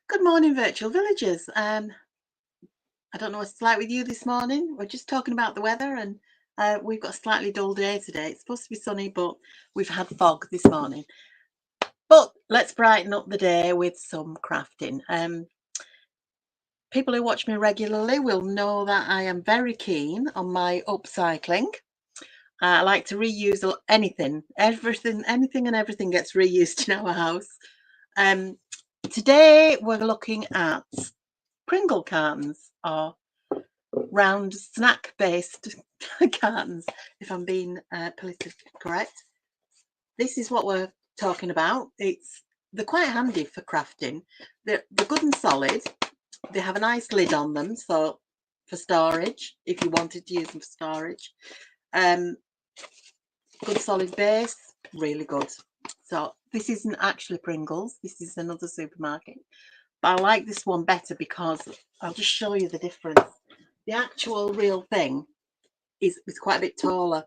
Good morning, virtual villagers. I don't know what it's like with you this morning. We're just talking about the weather, and we've got a slightly dull day today. It's supposed to be sunny, but we've had fog this morning. But let's brighten up the day with some crafting. People who watch me regularly will know that I am very keen on my upcycling. I like to reuse anything, everything, anything and everything gets reused in our house. Today we're looking at Pringle cartons, or round snack-based cartons, if I'm being politically correct. This is what we're talking about. They're quite handy for crafting. They're good and solid. They have a nice lid on them, so for storage, if you wanted to use them for storage. Good solid base, really good. So this isn't actually Pringles. This is another supermarket. But I like this one better because I'll just show you the difference. The actual real thing is quite a bit taller.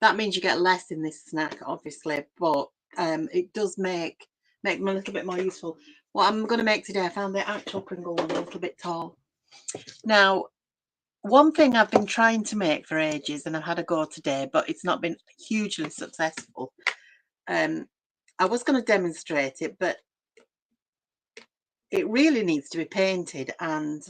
That means you get less in this snack, obviously, but it does make them a little bit more useful. What I'm going to make today, I found the actual Pringle one a little bit tall. Now, one thing I've been trying to make for ages, and I've had a go today, but it's not been hugely successful. I was going to demonstrate it, but it really needs to be painted, and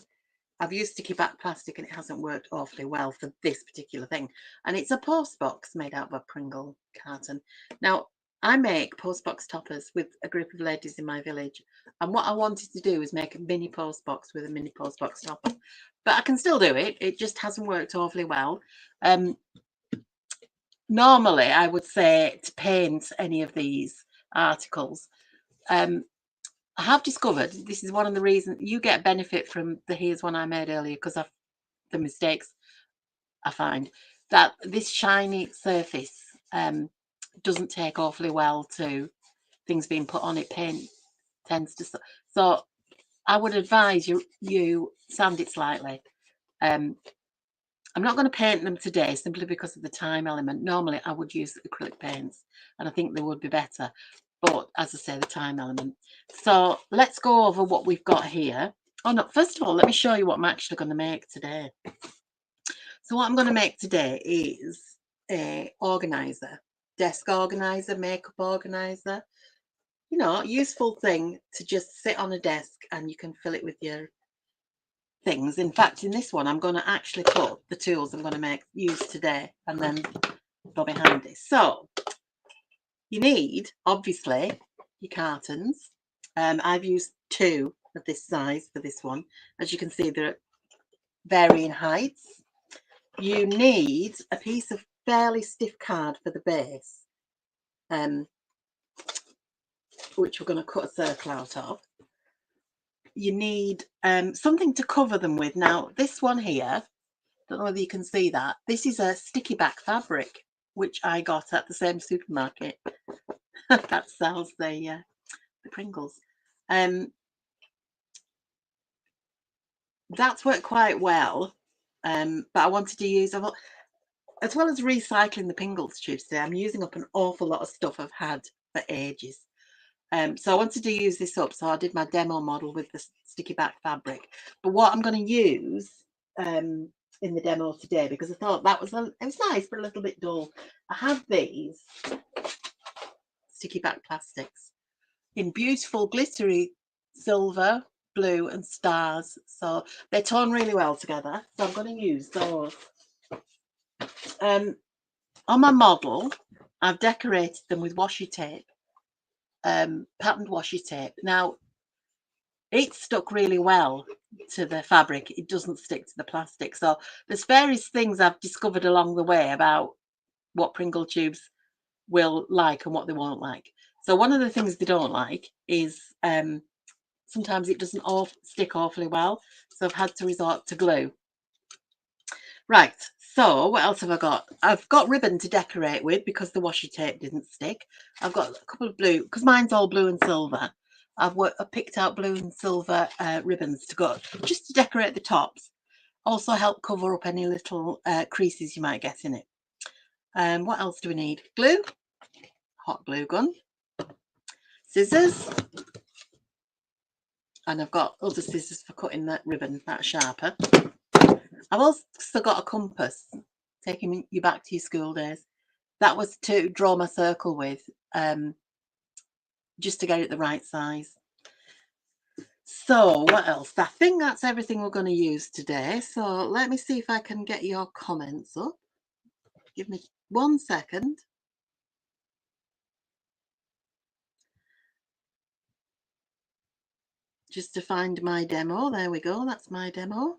I've used sticky back plastic and it hasn't worked awfully well for this particular thing. And it's a post box made out of a Pringle carton. Now, I make post box toppers with a group of ladies in my village. And what I wanted to do is make a mini post box with a mini post box topper. But I can still do it. It just hasn't worked awfully well. Normally, I would say to paint any of these articles, I have discovered this is one of the reasons you get benefit from the here's one I made earlier, because of the mistakes I find, that this shiny surface doesn't take awfully well to things being put on it. Paint tends to, so I would advise you sand it slightly. I'm not going to paint them today simply because of the time element. Normally I would use acrylic paints and I think they would be better, but as I say, the time element. So let's go over what we've got here. Oh no, first of all, let me show you what I'm actually going to make today. So what I'm going to make today is a organiser, desk organiser, makeup organiser. You know, useful thing to just sit on a desk and you can fill it with your things. In fact, in this one, I'm going to actually put the tools I'm going to use today and then go behind it. So you need, obviously, your cartons. I've used 2 of this size for this one. As you can see, they're varying heights. You need a piece of fairly stiff card for the base, which we're going to cut a circle out of. You need something to cover them with. Now, this one here, don't know whether you can see that. This is a sticky back fabric, which I got at the same supermarket that sells the Pringles. That's worked quite well, but I wanted to use, as well as recycling the Pringles tubes today, I'm using up an awful lot of stuff I've had for ages. So I wanted to use this up, so I did my demo model with the sticky back fabric. But what I'm going to use in the demo today, because I thought it was nice but a little bit dull, I have these sticky back plastics in beautiful glittery silver, blue and stars, so they tone really well together. So I'm going to use those. On my model, I've decorated them with washi tape, patterned washi tape. Now, it stuck really well to the fabric. It doesn't stick to the plastic. So there's various things I've discovered along the way about what Pringle tubes will like and what they won't like. So one of the things they don't like is sometimes it doesn't stick awfully well. So I've had to resort to glue. Right, so what else have I got? I've got ribbon to decorate with because the washi tape didn't stick. I've got a couple of blue, because mine's all blue and silver. I've picked out blue and silver ribbons to go, just to decorate the tops. Also help cover up any little creases you might get in it. What else do we need? Glue, hot glue gun, scissors. and I've got other scissors for cutting that ribbon that are sharper. I've also got a compass, taking you back to your school days. That was to draw my circle with, just to get it the right size. So what else? I think that's everything we're going to use today. So let me see if I can get your comments up. Give me 1 second. Just to find my demo. There we go. That's my demo.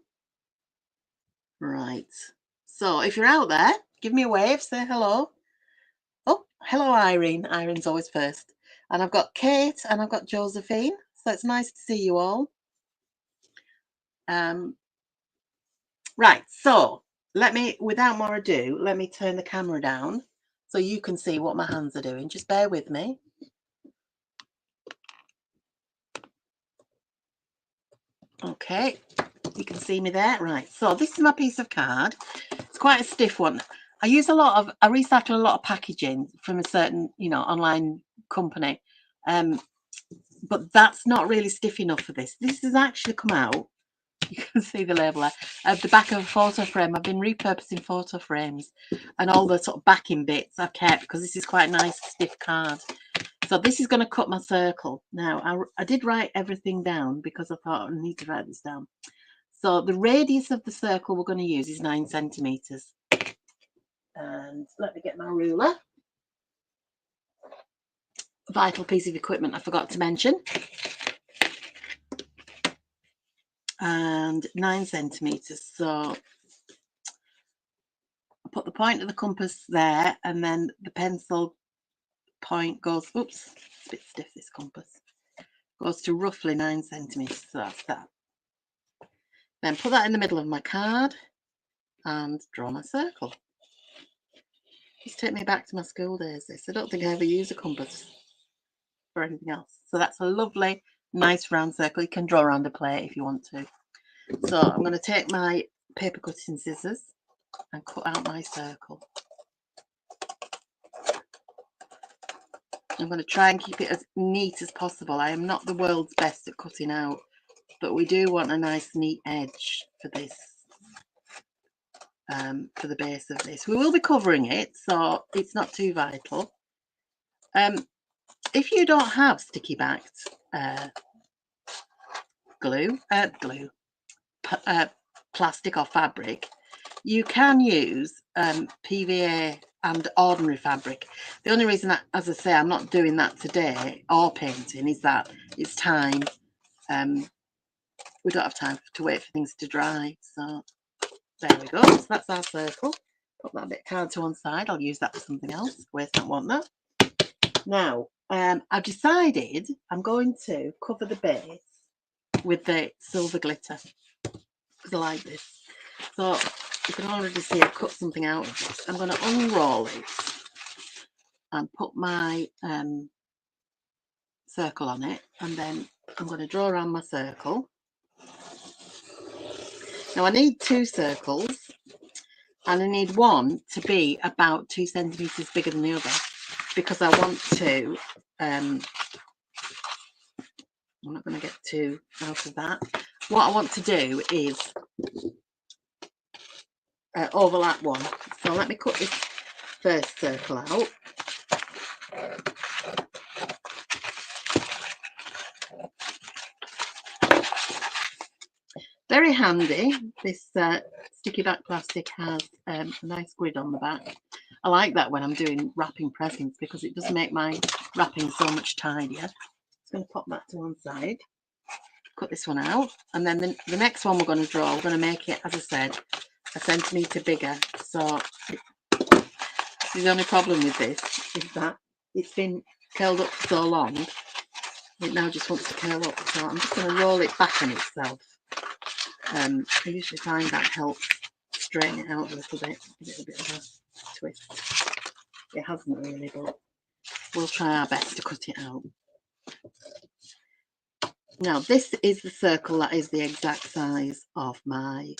Right. So if you're out there, give me a wave. Say hello. Oh, hello, Irene. Irene's always first. And I've got Kate and I've got Josephine. So it's nice to see you all. Right. So let me, without more ado, let me turn the camera down so you can see what my hands are doing. Just bear with me. Okay, you can see me there. Right, so this is my piece of card. It's quite a stiff one. I recycle a lot of packaging from a certain, online company, but that's not really stiff enough for this. This has actually come out, you can see the label there, at the back of a photo frame. I've been repurposing photo frames, and all the sort of backing bits I've kept because this is quite a nice stiff card. So this is going to cut my circle. Now, I did write everything down because I thought I need to write this down. So the radius of the circle we're going to use is 9 centimetres. And let me get my ruler. Vital piece of equipment I forgot to mention. And 9 centimetres. So I put the point of the compass there, and then the pencil point goes, oops, it's a bit stiff, this compass, goes to roughly 9 centimetres. So that's that. Then put that in the middle of my card and draw my circle. Just take me back to my school days. I don't think I ever used a compass for anything else. So that's a lovely, nice round circle. You can draw around a plate if you want to. So I'm going to take my paper cutting scissors and cut out my circle. I'm going to try and keep it as neat as possible. I am not the world's best at cutting out, but we do want a nice neat edge for this, for the base of this. We will be covering it, so it's not too vital. If you don't have sticky backed plastic or fabric, you can use PVA and ordinary fabric. The only reason that, as I say, I'm not doing that today or painting is that it's time. We don't have time to wait for things to dry. So there we go. So that's our circle. Put that bit of card to one side. I'll use that for something else. Waste not, want that. Now, I've decided I'm going to cover the base with the silver glitter because I like this. So you can already see I've cut something out of this. I'm going to unroll it and put my circle on it, and then I'm going to draw around my circle. Now I need 2 circles, and I need one to be about 2 centimetres bigger than the other because I want to, I'm not going to get too out of that. What I want to do is overlap one. So let me cut this first circle out. Very handy. This sticky back plastic has a nice grid on the back. I like that when I'm doing wrapping presents because it does make my wrapping so much tidier. Just going to pop that to one side. Cut this one out, and then the next one we're going to draw, we're going to make it, as I said, 1 centimetre bigger. So the only problem with this is that it's been curled up for so long, it now just wants to curl up. So I'm just going to roll it back on itself. I usually find that helps straighten it out a little bit, give it a bit of a twist. It hasn't really, but we'll try our best to cut it out. Now this is the circle that is the exact size of my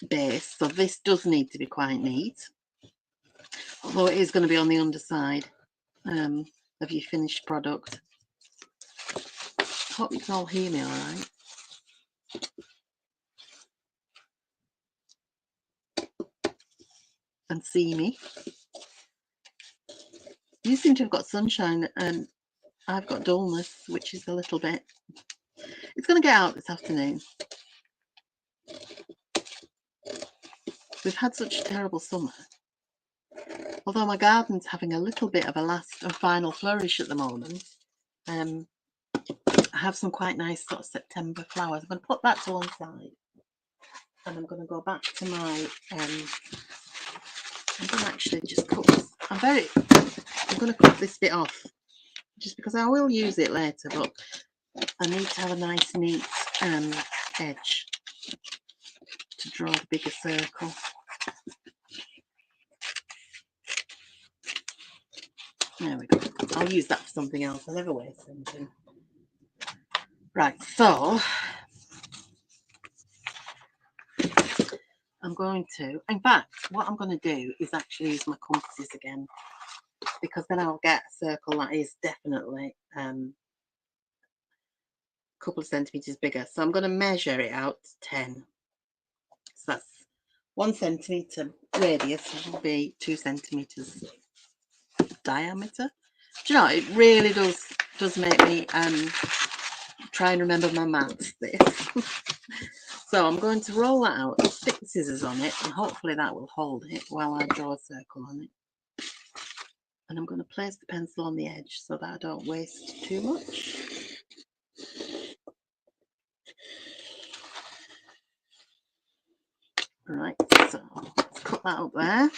base, so this does need to be quite neat, although it is going to be on the underside of your finished product. Hope you can all hear me all right. And see me. You seem to have got sunshine and I've got dullness, which is a little bit. It's going to get out this afternoon. We've had such a terrible summer. Although my garden's having a little bit of a last and final flourish at the moment. I have some quite nice sort of September flowers. I'm going to put that to one side. And I'm going to go back to my, I'm going to actually just cut this. I'm going to cut this bit off. Just because I will use it later, but I need to have a nice neat edge to draw the bigger circle. There we go. I'll use that for something else. I never waste anything. Right, so I'm going to, in fact, what I'm going to do is actually use my compasses again, because then I'll get a circle that is definitely a couple of centimetres bigger. So I'm going to measure it out to 10. So that's 1 centimetre radius will be 2 centimetres diameter. Do you know, it really does make me try and remember my maths this. So I'm going to roll that out, stick the scissors on it, and hopefully that will hold it while I draw a circle on it. And I'm going to place the pencil on the edge so that I don't waste too much. Right, so let's cut that up there.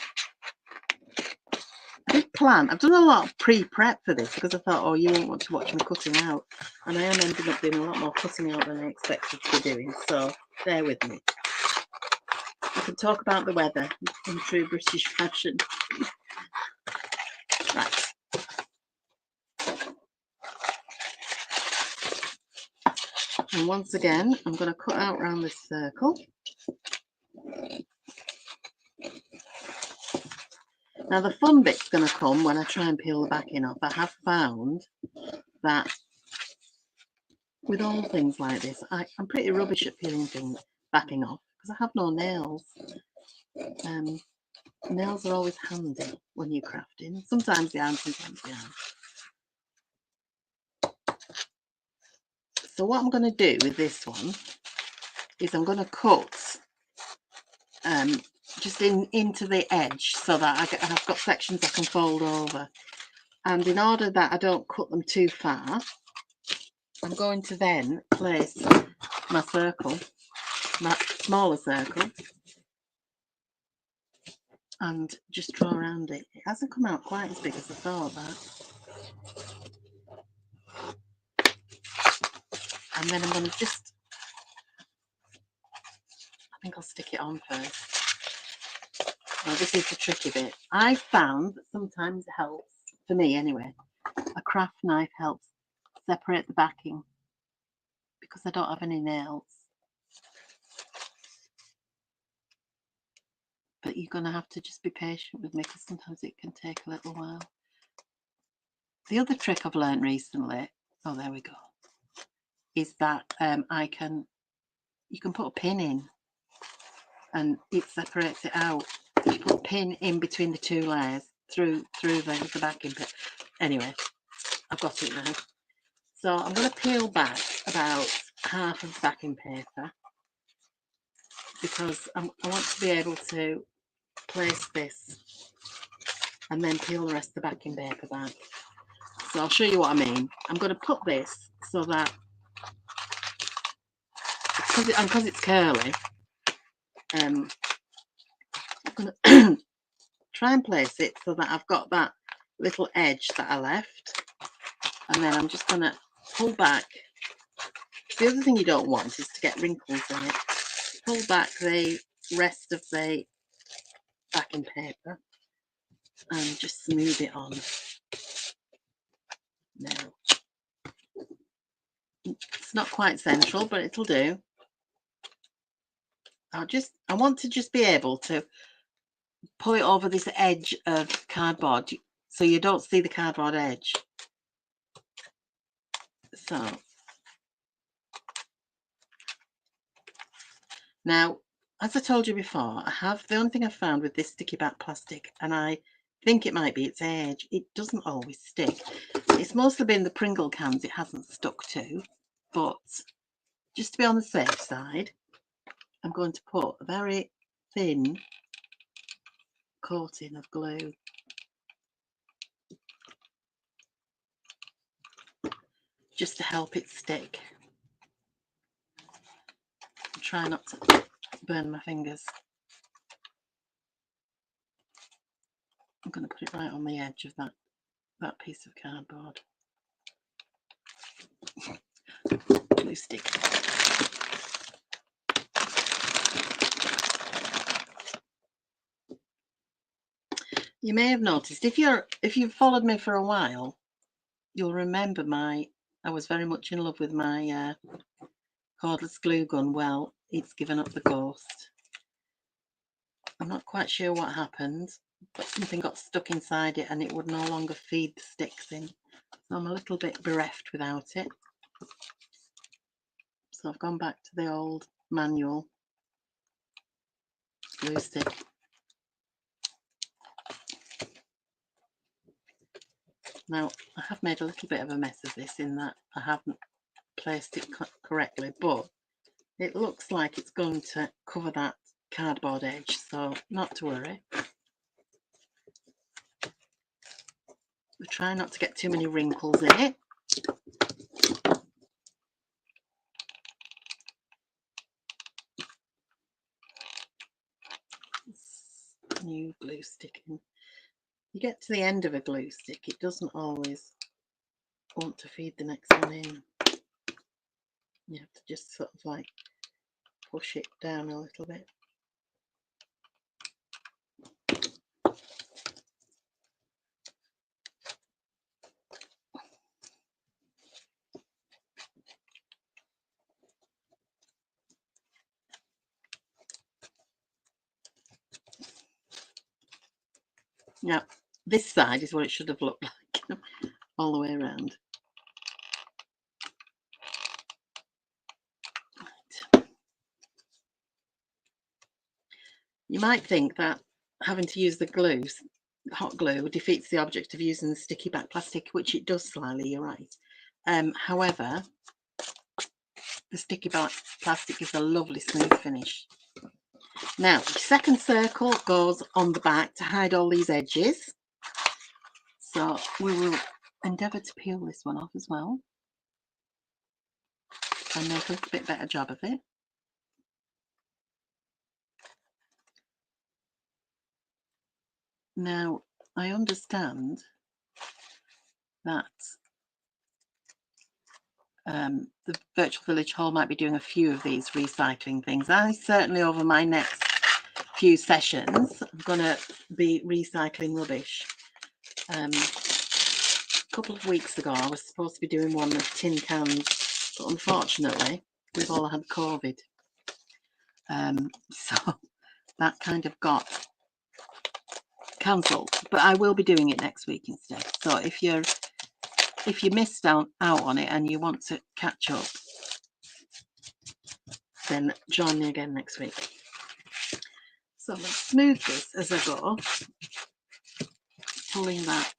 I did plan, I've done a lot of pre-prep for this because I thought, oh, you won't want to watch me cutting out. And I am ending up doing a lot more cutting out than I expected to be doing, so bear with me. I can talk about the weather in true British fashion. Right. And once again, I'm going to cut out around this circle. Now the fun bit's going to come when I try and peel the backing off. I have found that with all things like this, I'm pretty rubbish at peeling things backing off because I have no nails. Nails are always handy when you're crafting. Sometimes they aren't, sometimes they aren't. So what I'm going to do with this one is I'm going to cut just into the edge so that I've got sections I can fold over. And in order that I don't cut them too far, I'm going to then place my circle, my smaller circle, and just draw around it. It hasn't come out quite as big as I thought that. And then I'm going to just, I think I'll stick it on first. Now this is the tricky bit. I found that sometimes it helps, for me anyway, a craft knife helps separate the backing because I don't have any nails. But you're going to have to just be patient with me because sometimes it can take a little while. The other trick I've learned recently, oh there we go, is that you can put a pin in and it separates it out. You put a pin in between the two layers through the backing bit. Anyway, I've got it now. So I'm going to peel back about half of the backing paper because I want to be able to place this and then peel the rest of the backing paper back. So I'll show you what I mean. I'm going to put this so that because it's curly, I'm going to try and place it so that I've got that little edge that I left, and then I'm just going to pull back. The other thing you don't want is to get wrinkles in it. Pull back the rest of the backing paper and just smooth it on. Now, it's not quite central, but it'll do. I want to just be able to pull it over this edge of cardboard so you don't see the cardboard edge. So Now, as I told you before, the only thing I've found with this sticky back plastic, and I think it might be its age, it doesn't always stick. It's mostly been the Pringle cans it hasn't stuck to, but just to be on the safe side, I'm going to put a very thin coating of glue. Just to help it stick. Try not to burn my fingers. I'm going to put it right on the edge of that piece of cardboard. Glue stick. You may have noticed, if you've followed me for a while, you'll remember I was very much in love with my cordless glue gun. Well, it's given up the ghost. I'm not quite sure what happened, but something got stuck inside it and it would no longer feed the sticks in. So I'm a little bit bereft without it. So I've gone back to the old manual glue stick. Now, I have made a little bit of a mess of this in that I haven't placed it correctly, but it looks like it's going to cover that cardboard edge, so not to worry. We try not to get too many wrinkles in it. New glue sticking. You get to the end of a glue stick, it doesn't always want to feed the next one in. You have to just sort of like push it down a little bit. Now, this side is what it should have looked like all the way around. Right. You might think that having to use the glue, hot glue, defeats the object of using the sticky back plastic, which it does slightly, you're right. However, the sticky back plastic is a lovely smooth finish. Now, the second circle goes on the back to hide all these edges. So we will endeavour to peel this one off as well and make a little bit better job of it. Now, I understand that the Virtual Village Hall might be doing a few of these recycling things. I certainly, over my next few sessions, I'm going to be recycling rubbish. A couple of weeks ago, I was supposed to be doing one of tin cans, but unfortunately, we've all had COVID. So that kind of got cancelled, but I will be doing it next week instead. So if you missed out on it and you want to catch up, then join me again next week. So I'm going to smooth this as I go, pulling that.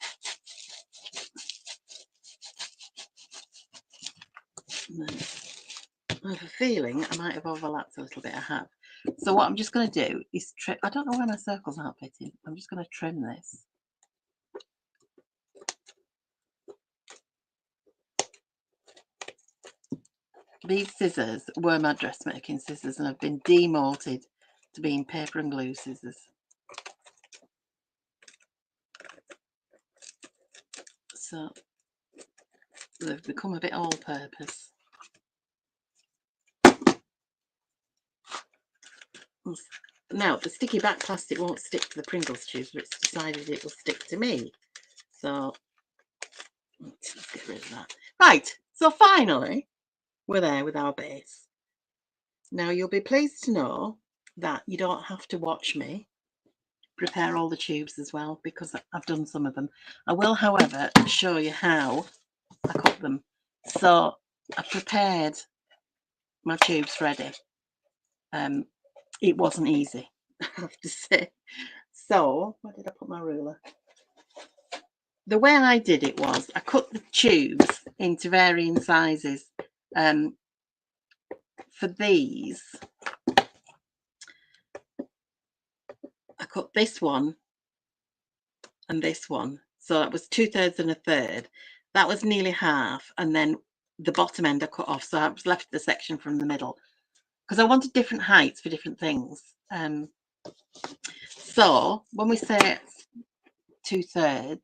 I have a feeling I might have overlapped a little bit. I have. So what I'm just going to do is trim. I don't know where my circles aren't fitting. I'm just going to trim this. These scissors were my dressmaking scissors and have been demolded to being paper and glue scissors. So they've become a bit all-purpose. Now, the sticky back plastic won't stick to the Pringles tubes, but it's decided it will stick to me. So let's get rid of that. Right, so finally, we're there with our base. Now, you'll be pleased to know that you don't have to watch me prepare all the tubes as well, because I've done some of them. I will, however, show you how I cut them. So I've prepared my tubes ready. it wasn't easy, I have to say. So where did I put my ruler? The way I did it was I cut the tubes into varying sizes. For these, I cut this one and this one. So that was 2/3 and 1/3. That was nearly half. And then the bottom end I cut off. So I was left the section from the middle because I wanted different heights for different things. So when we say 2/3,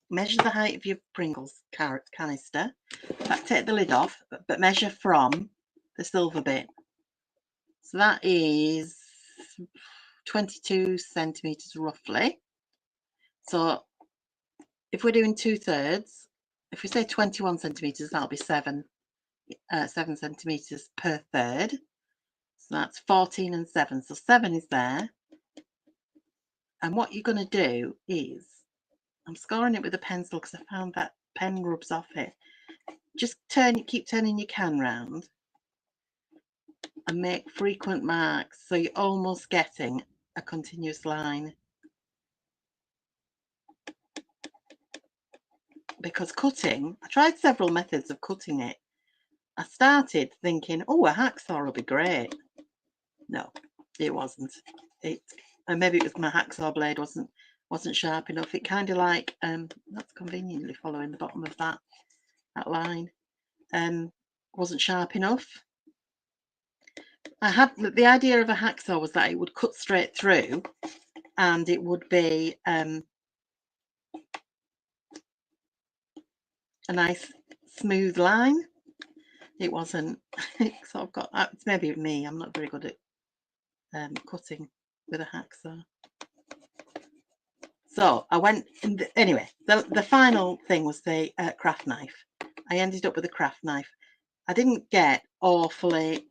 measure the height of your Pringles canister. In fact, take the lid off, but measure from the silver bit. So that is 22 centimeters roughly. So if we're doing 2/3, if we say 21 centimeters, that'll be 7 centimeters per third. So that's 14 and 7. So 7 is there. And what you're going to do is, I'm scoring it with a pencil because I found that pen rubs off it. Just keep turning your can round and make frequent marks so you're almost getting a continuous line. Because cutting, I tried several methods of cutting it. I started thinking, oh, a hacksaw will be great. No, it wasn't. And maybe it was my hacksaw blade wasn't sharp enough. It kind of like that's conveniently following the bottom of that line. Wasn't sharp enough. I had the idea of a hacksaw was that it would cut straight through, and it would be a nice smooth line. It wasn't. So I've got, it's maybe me, I'm not very good at cutting with a hacksaw. So I went, anyway, the final thing was the craft knife. I ended up with a craft knife. I didn't get awfully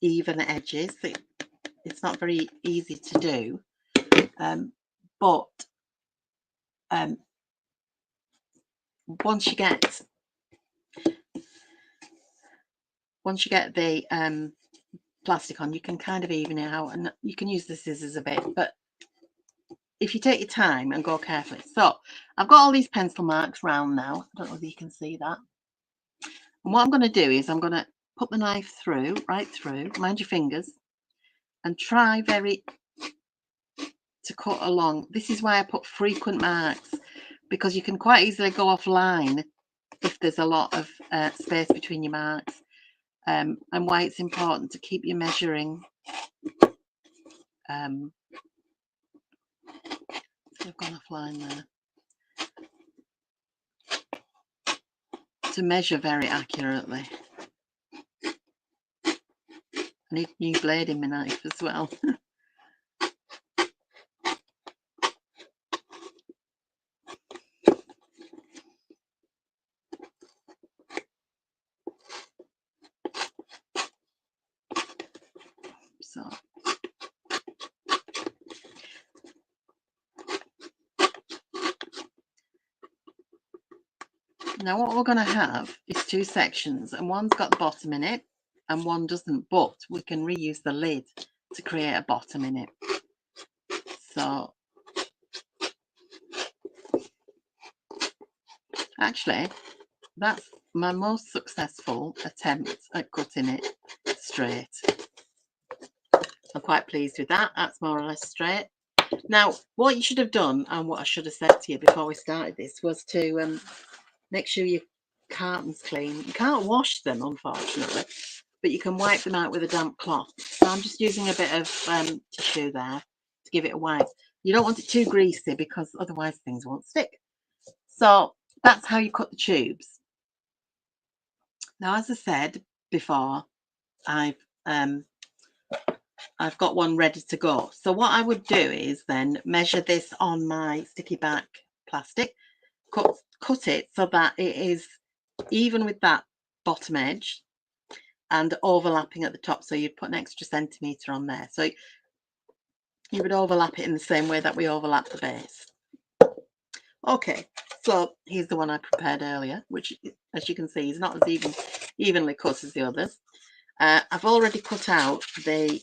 even edges. It's not very easy to do, but once you get the plastic on, you can kind of even it out, and you can use the scissors a bit, but if you take your time and go carefully. So I've got all these pencil marks round now. I don't know whether you can see that. And what I'm going to do is I'm going to put the knife through, right through, mind your fingers, and try to cut along. This is why I put frequent marks, because you can quite easily go offline if there's a lot of space between your marks, and why it's important to keep your measuring. I've gone offline there. To measure very accurately. I need a new blade in my knife as well. So now what we're going to have is two sections, and one's got the bottom in it and one doesn't, but we can reuse the lid to create a bottom in it. So actually that's my most successful attempt at cutting it straight. I'm quite pleased with that. That's more or less straight. Now what you should have done, and what I should have said to you before we started this, was to make sure your carton's clean. You can't wash them, unfortunately, but you can wipe them out with a damp cloth. So I'm just using a bit of tissue there to give it a wipe. You don't want it too greasy because otherwise things won't stick. So that's how you cut the tubes. Now, as I said before, I've got one ready to go. So what I would do is then measure this on my sticky back plastic, cut it so that it is even with that bottom edge and overlapping at the top. So you'd put an extra centimetre on there. So you would overlap it in the same way that we overlap the base. Okay, so here's the one I prepared earlier, which, as you can see, is not as even. evenly cut as the others. I've already cut out the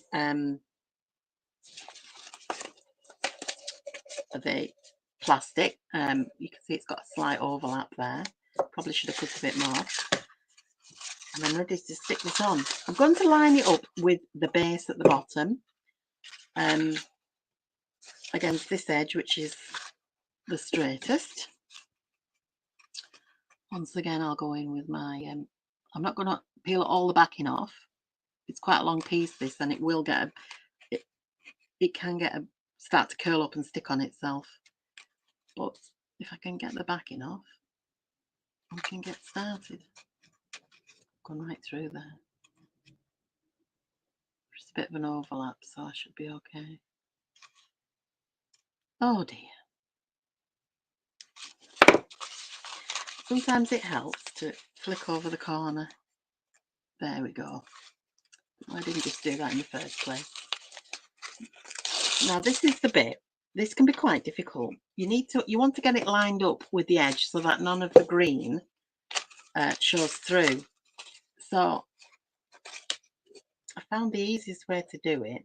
plastic. You can see it's got a slight overlap there. Probably should have cut a bit more. And I'm ready to stick this on. I'm going to line it up with the base at the bottom against this edge, which is the straightest. Once again, I'll go in with my I'm not going to peel all the backing off. It's quite a long piece, this, and it will get it can start to curl up and stick on itself. But if I can get the backing off, we can get started. Going right through there. Just a bit of an overlap, so I should be okay. Oh dear. Sometimes it helps to flick over the corner. There we go. I didn't just do that in the first place. Now this is the bit. This can be quite difficult. You want to get it lined up with the edge so that none of the green shows through. So I found the easiest way to do it.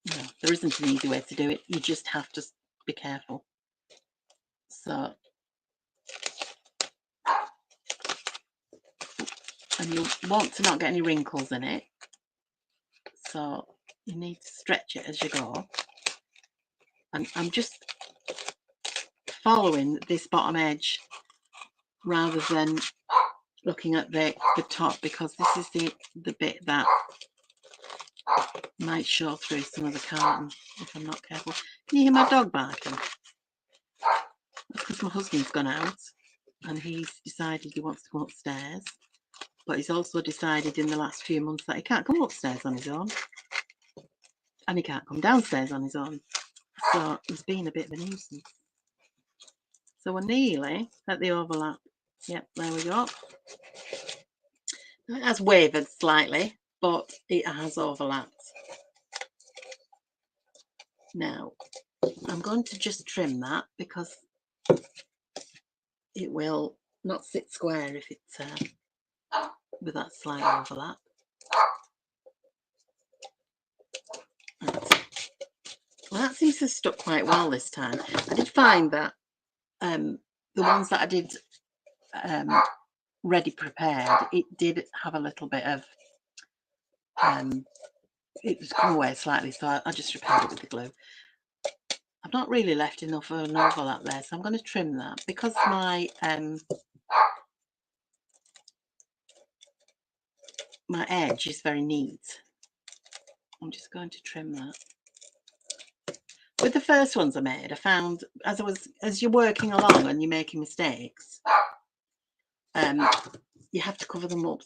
No, there isn't an easy way to do it. You just have to be careful. So, and you want to not get any wrinkles in it. So you need to stretch it as you go. And I'm just following this bottom edge rather than looking at the top, because this is the bit that might show through some of the carton if I'm not careful. Can you hear my dog barking? That's because my husband's gone out and he's decided he wants to go upstairs, but he's also decided in the last few months that he can't come upstairs on his own and he can't come downstairs on his own, so he's been a bit of a nuisance. So we're nearly at the overlap. Yep, there we go. It has wavered slightly, but it has overlapped. Now I'm going to just trim that because it will not sit square if it's with that slight overlap. Well, that seems to have stuck quite well this time. I did find that the ones that I did ready prepared, it did have a little bit of it was come away slightly, so I just repaired it with the glue. I've not really left enough of an overlap there, so I'm going to trim that because my my edge is very neat. I'm just going to trim that. With the first ones I made, I found as you're working along and you're making mistakes, you have to cover them up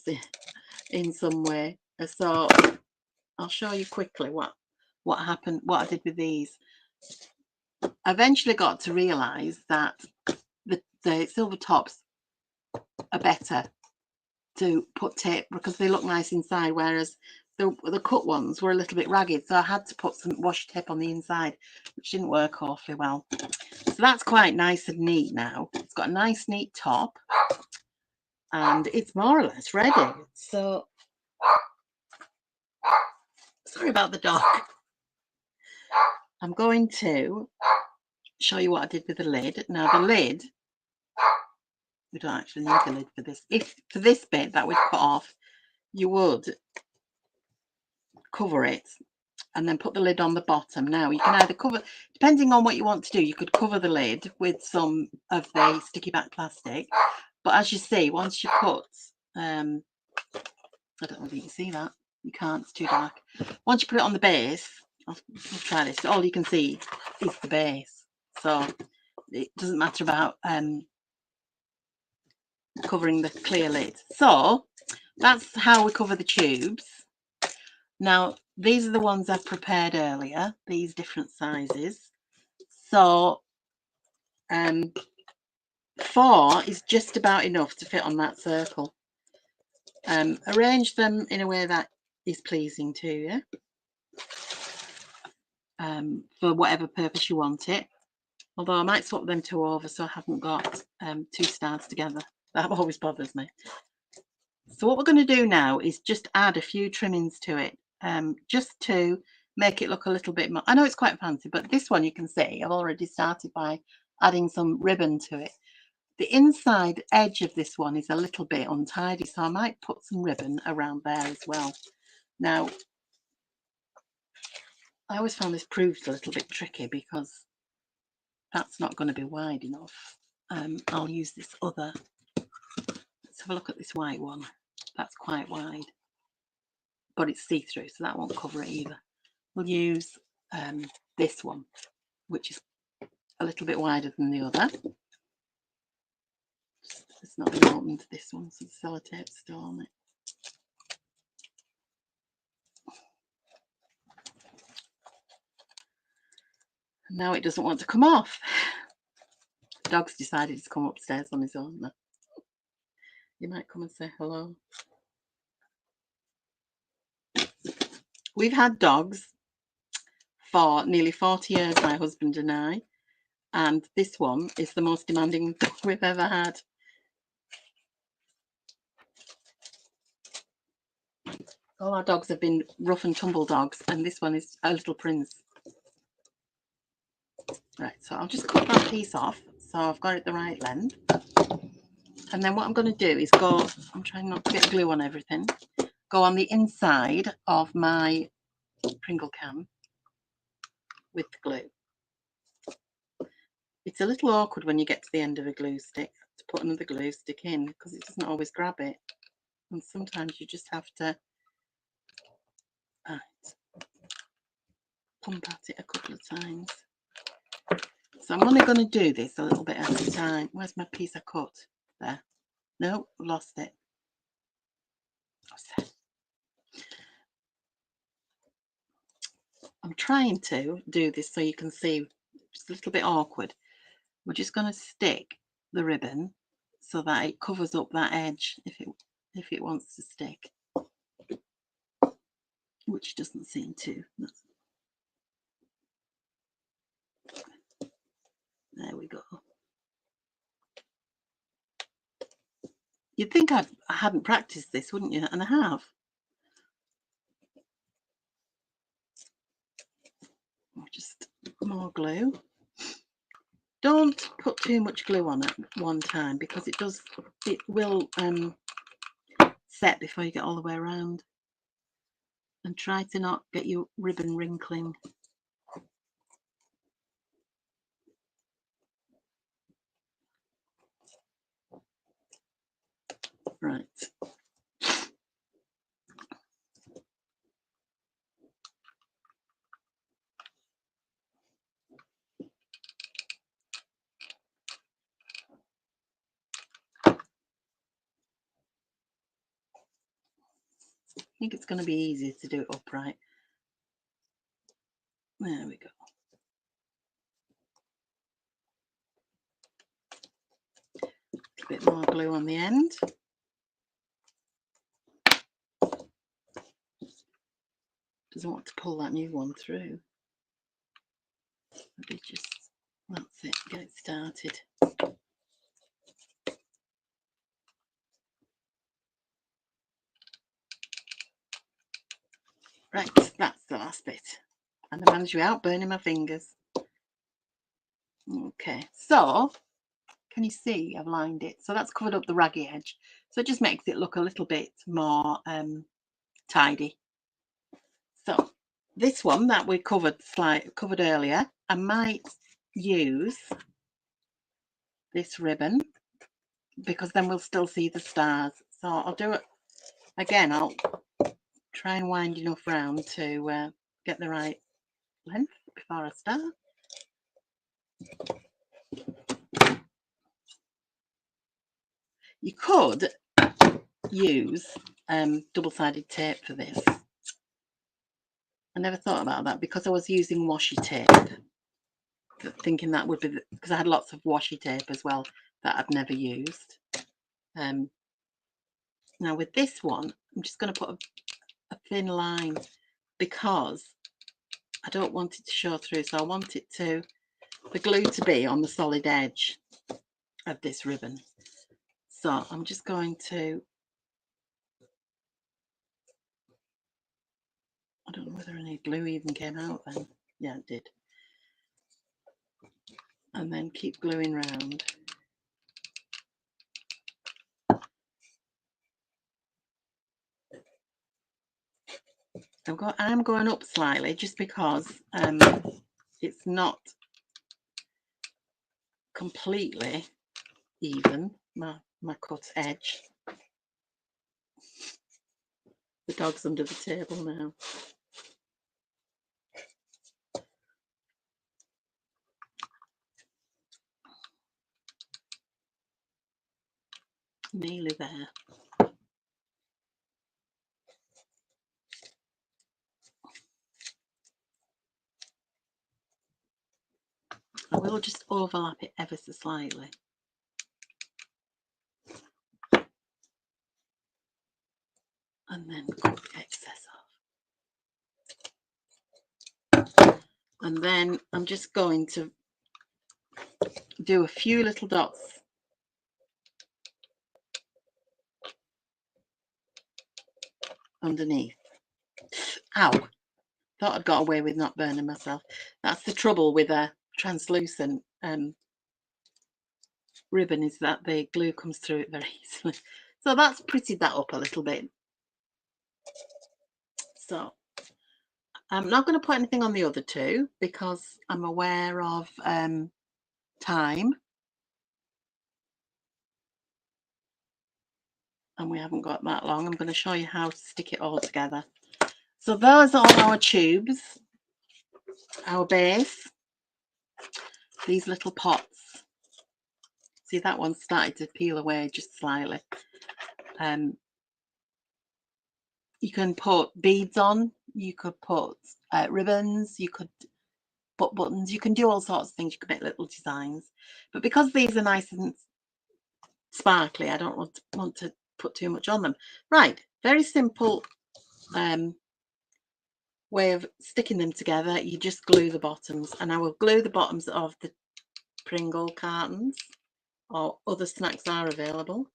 in some way. So I'll show you quickly what happened, what I did with these. I eventually got to realise that the silver tops are better to put tape because they look nice inside, whereas the cut ones were a little bit ragged, so I had to put some washi tape on the inside, which didn't work awfully well. So that's quite nice and neat now. It's got a nice neat top and it's more or less ready. So sorry about the dog. I'm going to show you what I did with the lid. Now the lid, we don't actually need the lid for this. If for this bit that we'd cut off, you would cover it and then put the lid on the bottom. Now you can either cover, depending on what you want to do, you could cover the lid with some of the sticky back plastic, but as you see, once you cut I don't know if you can see that, you can't, it's too dark. Once you put it on the base, I'll try this, all you can see is the base, so it doesn't matter about covering the clear lid. So that's how we cover the tubes. Now these are the ones I've prepared earlier, these different sizes. So 4 is just about enough to fit on that circle. Arrange them in a way that is pleasing to you, for whatever purpose you want it. Although I might swap them 2 over so I haven't got 2 stars together. That always bothers me. So what we're going to do now is just add a few trimmings to it, just to make it look a little bit more. I know it's quite fancy, but this one you can see I've already started by adding some ribbon to it. The inside edge of this one is a little bit untidy, so I might put some ribbon around there as well. Now, I always found this proved a little bit tricky because that's not going to be wide enough. I'll use this other. Let's have a look at this white one. That's quite wide, but it's see-through, so that won't cover it either. We'll use this one, which is a little bit wider than the other. It's not been opened, this one, so the sellotape's still on it. And now it doesn't want to come off. The dog's decided to come upstairs on his own now. You might come and say hello. We've had dogs for nearly 40 years, my husband and I, and this one is the most demanding dog we've ever had. All our dogs have been rough and tumble dogs, and this one is a little prince. Right, so I'll just cut that piece off so I've got it the right length. And then what I'm going to do is go, I'm trying not to get glue on everything, go on the inside of my Pringle can with the glue. It's a little awkward when you get to the end of a glue stick to put another glue stick in because it doesn't always grab it. And sometimes you just have to pump at it a couple of times. So I'm only going to do this a little bit at a time. Where's my piece I cut? There. No, lost it. I'm trying to do this so you can see it's a little bit awkward. We're just going to stick the ribbon so that it covers up that edge if it wants to stick, which doesn't seem to. There we go. You'd think I hadn't practiced this, wouldn't you? And I have. Just more glue. Don't put too much glue on at one time because it will set before you get all the way around. And try to not get your ribbon wrinkling. Right. I think it's going to be easier to do it upright. There we go. A bit more glue on the end. Doesn't want to pull that new one through. Maybe just, that's it, get it started. Right, that's the last bit. And I managed without burning my fingers. Okay, so can you see I've lined it? So that's covered up the raggy edge. So it just makes it look a little bit more tidy. So this one that we covered earlier, I might use this ribbon because then we'll still see the stars. So I'll do it again. I'll try and wind enough round to get the right length before I start. You could use double-sided tape for this. I never thought about that because I was using washi tape, thinking that would be because I had lots of washi tape as well that I've never used. Now with this one, I'm just going to put a thin line because I don't want it to show through, so I want the glue to be on the solid edge of this ribbon. So I'm just going to, I don't know whether any glue even came out then. Yeah, it did. And then keep gluing round. I'm going up slightly just because it's not completely even, my cut edge. The dog's under the table now. Nearly there. I will just overlap it ever so slightly. And then cut the excess off. And then I'm just going to do a few little dots underneath. Ow! Thought I'd got away with not burning myself. That's the trouble with a translucent ribbon, is that the glue comes through it very easily. So that's prettied that up a little bit. So I'm not going to put anything on the other two because I'm aware of time, and we haven't got that long. I'm going to show you how to stick it all together. So those are all our tubes, our base, these little pots. See, that one started to peel away just slightly. You can put beads on, you could put ribbons, you could put buttons, you can do all sorts of things. You could make little designs, but because these are nice and sparkly, I don't want to put too much on them. Right, very simple way of sticking them together. You just glue the bottoms, and I will glue the bottoms of the Pringle cartons, or other snacks are available,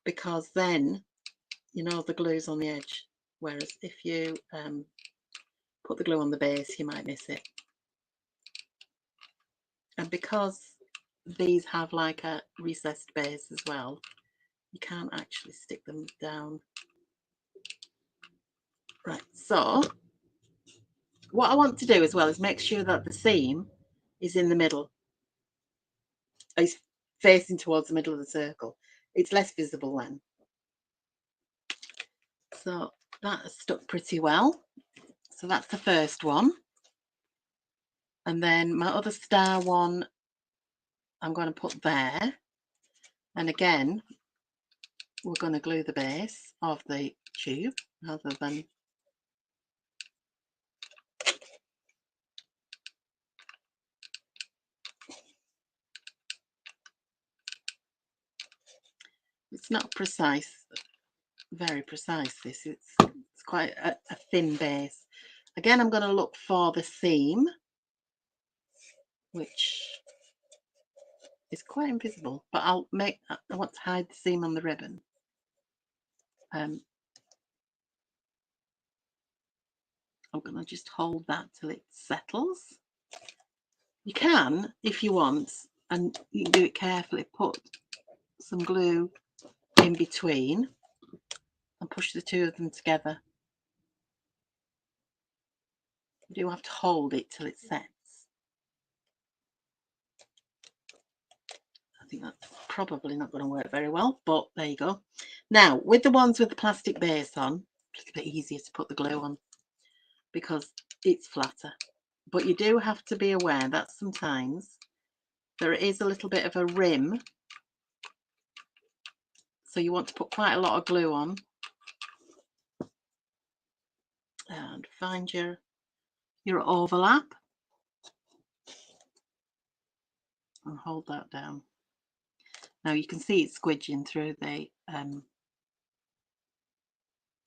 because then you know the glue's on the edge, whereas if you put the glue on the base, you might miss it. And because these have like a recessed base as well, you can't actually stick them down. Right, so what I want to do as well is make sure that the seam is in the middle. It's facing towards the middle of the circle. It's less visible then. So that has stuck pretty well. So that's the first one. And then my other star one, I'm going to put there. And again, we're going to glue the base of the tube rather than it's not precise, very precise this. It's quite a thin base. Again, I'm going to look for the seam, which is quite invisible, but I want to hide the seam on the ribbon. I'm going to just hold that till it settles. You can, if you want, and you can do it carefully, put some glue in between and push the two of them together. You do have to hold it till it sets. I think that's probably not going to work very well, but there you go. Now, with the ones with the plastic base on, it's a bit easier to put the glue on because it's flatter. But you do have to be aware that sometimes there is a little bit of a rim, so you want to put quite a lot of glue on and find your overlap and hold that down. Now you can see it's squidging through the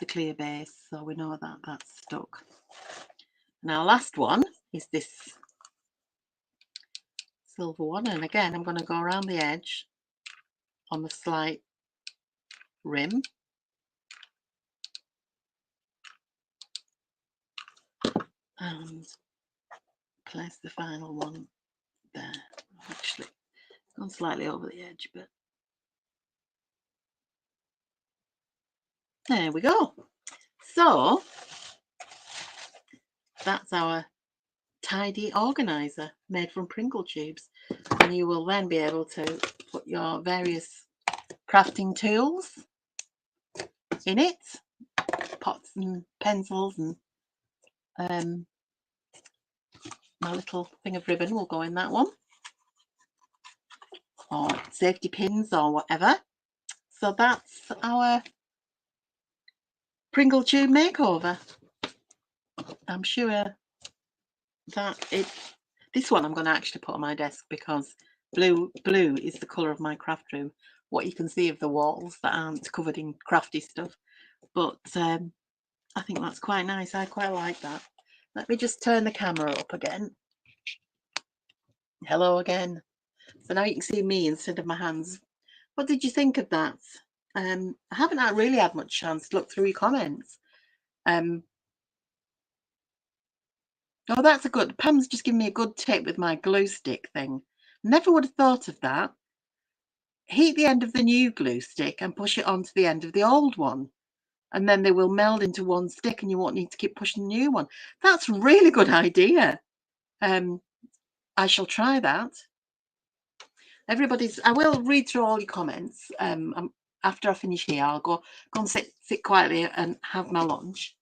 clear base, so we know that that's stuck. Now last one is this silver one, and again I'm going to go around the edge on the slight rim. And place the final one there. Actually, it's gone slightly over the edge, but there we go. So that's our tidy organizer made from Pringle tubes, and you will then be able to put your various crafting tools in it, pots and pencils, and my little thing of ribbon will go in that one, or safety pins or whatever. So that's our Pringle tube makeover. I'm sure that this one I'm going to actually put on my desk, because blue is the colour of my craft room. What you can see of the walls that aren't covered in crafty stuff, but I think that's quite nice. I quite like that. Let me just turn the camera up again. Hello again. So now you can see me instead of my hands. What did you think of that? I haven't really had much chance to look through your comments. Oh, that's a good. Pam's just given me a good tip with my glue stick thing. Never would have thought of that. Heat the end of the new glue stick and push it onto the end of the old one, and then they will meld into one stick, and you won't need to keep pushing the new one. That's a really good idea. I shall try that. I will read through all your comments. After I finish here, I'll go and sit quietly and have my lunch,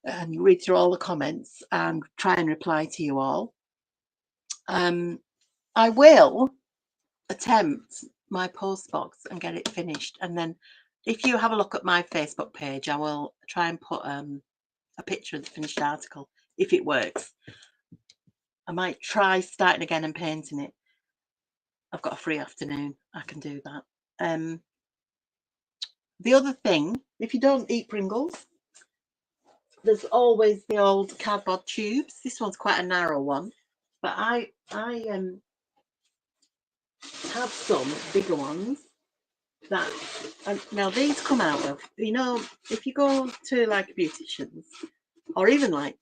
and read through all the comments and try and reply to you all. I will attempt my post box and get it finished, and then if you have a look at my Facebook page, I will try and put a picture of the finished article if it works. I might try starting again and painting it. I've got a free afternoon, I can do that. The other thing, if you don't eat Pringles, there's always the old cardboard tubes. This one's quite a narrow one, but I have some bigger ones that now these come out of, if you go to like a beautician's, or even like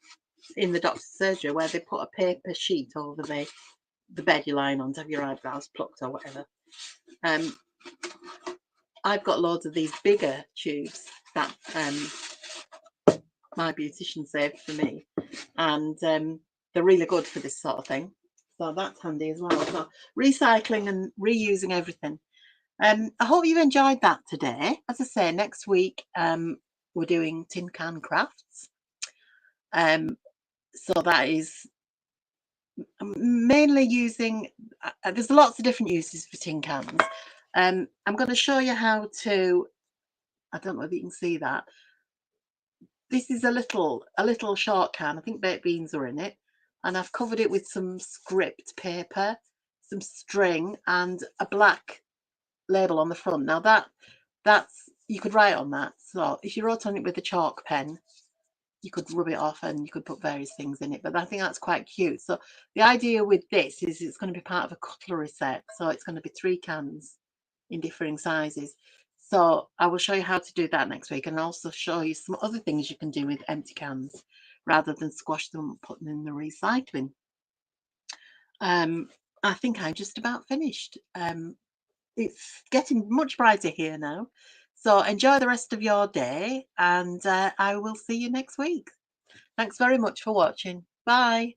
in the doctor's surgery, where they put a paper sheet over the bed you're lying on to have your eyebrows plucked or whatever. I've got loads of these bigger tubes that my beautician saved for me, and they're really good for this sort of thing, so that's handy as well. So recycling and reusing everything. I hope you've enjoyed that today. As I say, next week we're doing tin can crafts, so that is mainly using there's lots of different uses for tin cans. I'm going to show you how to, I don't know if you can see that, this is a little short can. I think baked beans are in it, and I've covered it with some script paper, some string, and a black label on the front. Now that's you could write on that, so if you wrote on it with a chalk pen, you could rub it off and you could put various things in it, but I think that's quite cute. So the idea with this is it's going to be part of a cutlery set, so it's going to be 3 cans in differing sizes. So I will show you how to do that next week, and also show you some other things you can do with empty cans rather than squash them and put them in the recycling. I think I'm just about finished. It's getting much brighter here now, so enjoy the rest of your day, and I will see you next week. Thanks very much for watching. Bye.